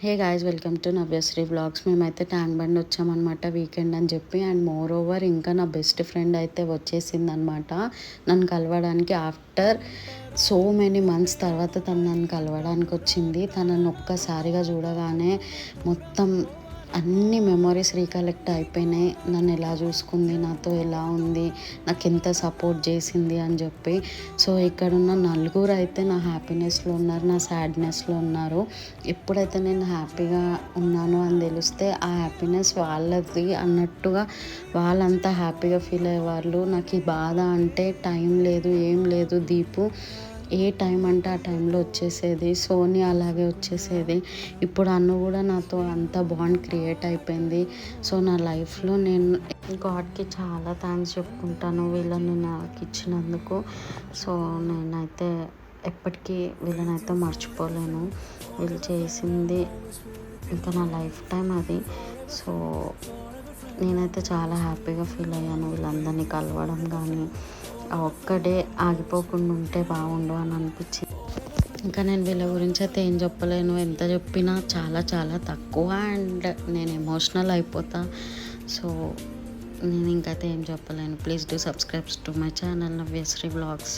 Hey guys, welcome to Navyasri vlogs. మేమైతే tank bund వచ్చామన్నమాట weekend అని చెప్పి. అండ్ మోర్ ఓవర్ ఇంకా నా బెస్ట్ ఫ్రెండ్ అయితే వచ్చేసిందనమాట నన్ను కలవడానికి. ఆఫ్టర్ సో మెనీ మంత్స్ తర్వాత తను నన్ను కలవడానికి వచ్చింది. తనను ఒక్కసారిగా చూడగానే మొత్తం అన్ని మెమొరీస్ రీకలెక్ట్ అయిపోయినాయి. నన్ను ఎలా చూసుకుంది, నాతో ఎలా ఉంది, నాకు ఎంత సపోర్ట్ చేసింది అని చెప్పి. సో ఇక్కడున్న నలుగురు అయితే నా హ్యాపీనెస్లో ఉన్నారు, నా సాడ్నెస్లో ఉన్నారు. ఎప్పుడైతే నేను హ్యాపీగా ఉన్నాను అని తెలిస్తే ఆ హ్యాపీనెస్ వాళ్ళది అన్నట్టుగా వాళ్ళంతా హ్యాపీగా ఫీల్ అయ్యేవాళ్ళు. నాకు ఈ బాధ అంటే టైం లేదు, ఏం లేదు. దీపు ఏ టైం అంటే ఆ టైంలో వచ్చేసేది. సోని అలాగే వచ్చేసేది. ఇప్పుడు అన్ను కూడా నాతో అంత బాండ్ క్రియేట్ అయిపోయింది. సో నా లైఫ్లో నేను గాడ్కి చాలా థ్యాంక్స్ చెప్పుకుంటాను వీళ్ళని నాకు ఇచ్చినందుకు. సో నేనైతే ఎప్పటికీ వీళ్ళనైతే మర్చిపోలేను. వీళ్ళు చేసింది ఇంకా నా లైఫ్ టైం అది. సో నేనైతే చాలా హ్యాపీగా ఫీల్ అయ్యాను వీళ్ళందరినీ కలవడం. కానీ ఆ ఒక్కడే ఆగిపోకుండా ఉంటే బాగుండు అని అనిపించింది. ఇంకా నేను వీళ్ళ గురించి అయితే ఏం చెప్పలేను. ఎంత చెప్పినా చాలా చాలా తక్కువ. అండ్ నేను ఎమోషనల్ అయిపోతా. సో నేను ఇంకైతే ఏం చెప్పలేను. Please do subscribes to my channel Navyasri vlogs.